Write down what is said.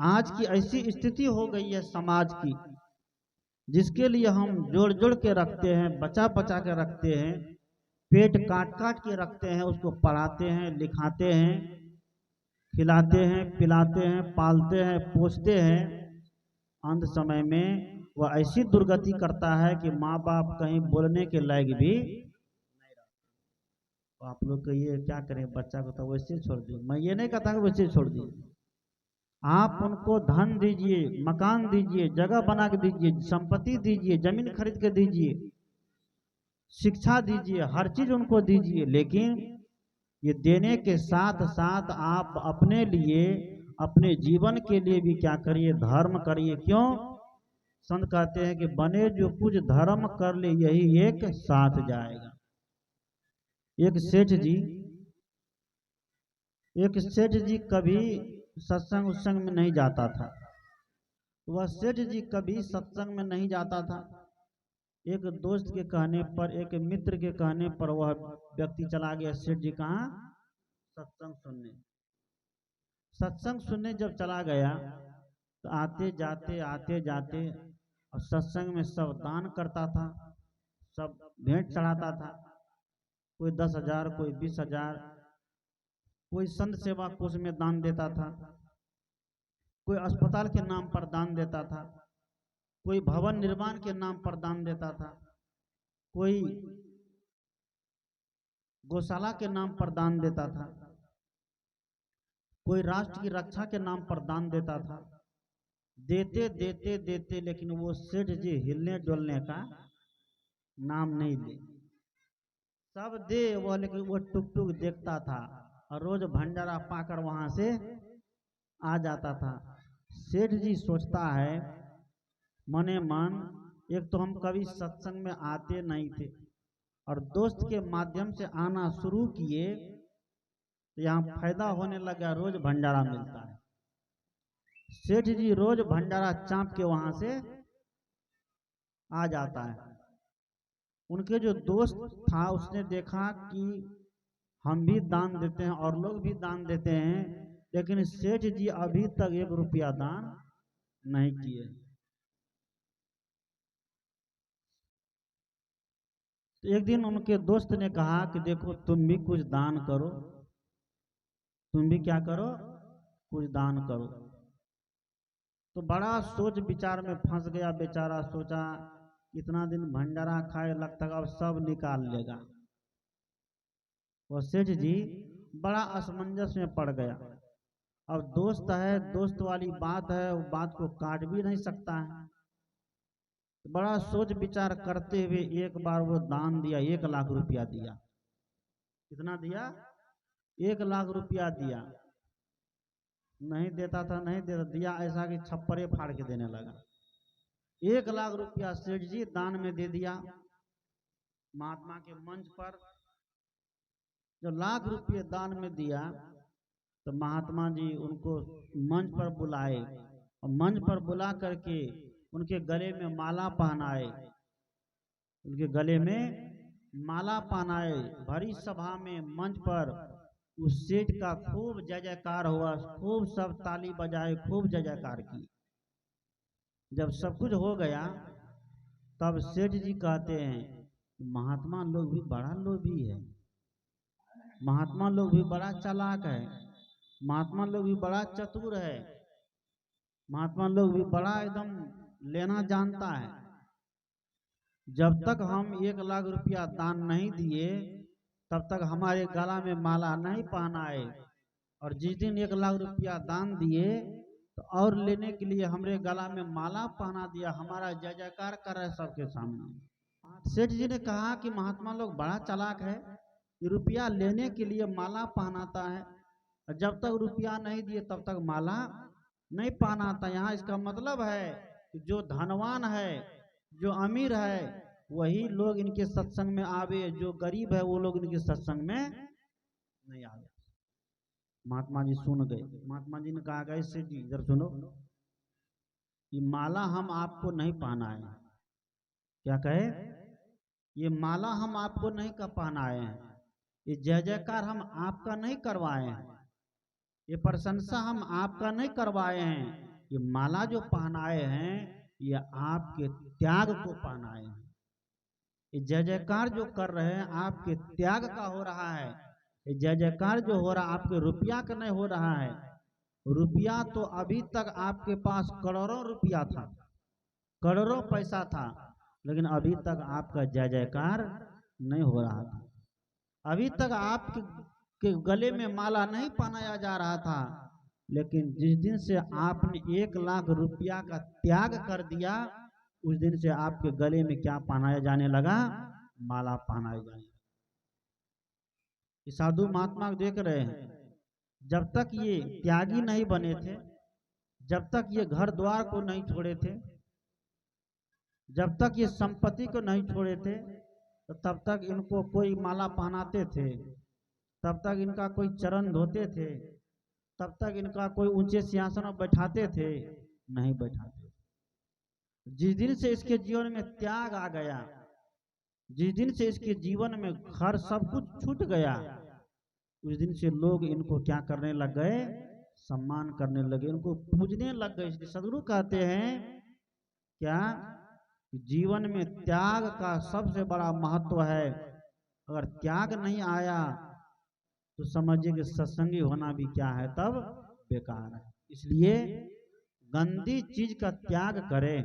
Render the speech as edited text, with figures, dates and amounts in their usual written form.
आज की ऐसी स्थिति हो गई है समाज की, जिसके लिए हम जोड़ जोड़ के रखते हैं, बचा बचा के रखते हैं, पेट काट काट के रखते हैं, उसको पढ़ाते हैं, लिखाते हैं, खिलाते हैं, पिलाते हैं, पालते हैं, पोसते हैं। अंत समय में वह ऐसी दुर्गति करता है कि माँ बाप कहीं बोलने के लायक भी। तो आप लोग कहिए क्या करें, बच्चा को तो वैसे छोड़ दिए। मैं ये नहीं कहता कि वैसे छोड़ दिए, आप उनको धन दीजिए, मकान दीजिए, जगह बना के दीजिए, संपत्ति दीजिए, जमीन खरीद के दीजिए, शिक्षा दीजिए, हर चीज उनको दीजिए, लेकिन ये देने के साथ साथ आप अपने लिए, अपने जीवन के लिए भी क्या करिए, धर्म करिए। क्यों? संत कहते हैं कि बने जो कुछ धर्म कर ले यही एक साथ जाएगा। एक सेठ जी कभी सत्संग उत्संग में नहीं जाता था। वह सेठ जी कभी सत्संग में नहीं जाता था। एक दोस्त के कहने पर, एक मित्र के कहने पर वह व्यक्ति चला गया सेठ जी कहाँ, सत्संग सुनने जब चला गया तो आते जाते और सत्संग में सब दान करता था, सब भेंट चढ़ाता था। कोई 10,000, कोई 20,000, कोई संत सेवा कोष में दान देता था, कोई अस्पताल के नाम पर दान देता था, कोई भवन निर्माण के नाम पर दान देता था, कोई गौशाला के नाम पर दान देता था, कोई राष्ट्र की रक्षा के नाम पर दान देता था। देते देते देते लेकिन वो सेठ जी हिलने डोलने का नाम नहीं ले। सब दे वो, लेकिन वो टुक टुक देखता था और रोज भंडारा पाकर वहां से आ जाता था। सेठ जी सोचता है मने मन, एक तो हम कभी सत्संग में आते नहीं थे और दोस्त के माध्यम से आना शुरू किए तो यहाँ फायदा होने लगा, रोज भंडारा मिलता है। सेठ जी रोज भंडारा चाप के वहां से आ जाता है। उनके जो दोस्त था उसने देखा कि हम भी दान देते हैं और लोग भी दान देते हैं, लेकिन सेठ जी अभी तक 1 रुपया दान नहीं किए। तो एक दिन उनके दोस्त ने कहा कि देखो तुम भी कुछ दान करो, तुम भी क्या करो, कुछ दान करो। तो बड़ा सोच विचार में फंस गया बेचारा। सोचा इतना दिन भंडारा खाए, लगता है अब सब निकाल लेगा। वो सेठ जी बड़ा असमंजस में पड़ गया। अब दोस्त है, दोस्त वाली बात है, वो बात को काट भी नहीं सकता है। तो बड़ा सोच विचार करते हुए एक बार वो दान दिया, 1 लाख रुपया दिया। कितना दिया? 1 लाख रुपया दिया। नहीं देता था, नहीं देता, दिया ऐसा कि छप्परे फाड़ के देने लगा। 1 लाख रुपया सेठ जी दान में दे दिया। महात्मा के मंच पर जो 1 लाख रुपये दान में दिया तो महात्मा जी उनको मंच पर बुलाए और मंच पर बुला करके उनके गले में माला पहनाए, उनके गले में माला पहनाए। भरी सभा में मंच पर उस सेठ का खूब जय जयकार हुआ, खूब सब ताली बजाए, खूब जय जयकार की। जब सब कुछ हो गया तब सेठ जी कहते हैं महात्मा लोग भी बड़ा लोभी है, महात्मा लोग भी बड़ा चालाक है, महात्मा लोग भी बड़ा चतुर है, महात्मा लोग भी बड़ा एकदम लेना जानता है। जब तक हम 1 लाख रुपया दान नहीं दिए तब तक हमारे गला में माला नहीं पहनाए, और जिस दिन 1 लाख रुपया दान दिए तो और लेने के लिए हमारे गला में माला पहना दिया, हमारा जय जयकार कर रहे सबके सामने। सेठ जी ने कहा कि महात्मा लोग बड़ा चालाक है, रुपया लेने के लिए माला पहनाता है, जब तक रुपया नहीं दिए तब तक माला नहीं पहनाता। यहाँ इसका मतलब है कि जो धनवान है, जो अमीर है, वही लोग इनके सत्संग में आवे, जो गरीब है वो लोग इनके सत्संग में नहीं आवे। महात्मा जी सुन गए। महात्मा जी ने कहा गए सेठ जी इधर सुनो, ये माला हम आपको नहीं पहनाए हैं। क्या कहे? ये माला हम आपको नहीं पहनाए हैं, ये जय जयकार हम आपका नहीं करवाए हैं, ये प्रशंसा हम आपका नहीं करवाए हैं, ये माला जो पहनाए हैं ये आपके त्याग को पहनाए हैं। ये जय जयकार जो कर रहे हैं आपके त्याग का हो रहा है। ये जय जयकार जो हो रहा है आपके रुपया का नहीं हो रहा है। रुपया तो अभी तक आपके पास करोड़ों रुपया था, करोड़ों पैसा था, लेकिन अभी तक आपका जय जयकार नहीं हो रहा था। अभी तक आपके के गले में माला नहीं पहनाया जा रहा था, लेकिन जिस दिन से आपने 1 लाख रुपया का त्याग कर दिया, उस दिन से आपके गले में क्या पहनाया जाने लगा? माला पहनाया जाने लगा। साधु महात्मा देख रहे हैं, जब तक ये त्यागी नहीं बने थे, जब तक ये घर द्वार को नहीं छोड़े थे, जब तक ये संपत्ति को नहीं छोड़े थे, तो तब तक इनको कोई माला पहनाते थे, तब तक इनका कोई चरण धोते थे, तब तक इनका कोई ऊंचे सिंहासन पर बैठाते थे, नहीं बैठाते। जिस दिन से इसके जीवन में त्याग आ गया, जिस दिन से इसके जीवन में घर सब कुछ छूट गया, उस दिन से लोग इनको क्या करने लग गए? सम्मान करने लगे, इनको पूजने लग गए। इसलिए सदगुरु कहते हैं क्या? जीवन में त्याग का सबसे बड़ा महत्व है। अगर त्याग नहीं आया तो समझिए कि सत्संगी होना भी क्या है, तब बेकार है। इसलिए गंदी चीज का त्याग करें।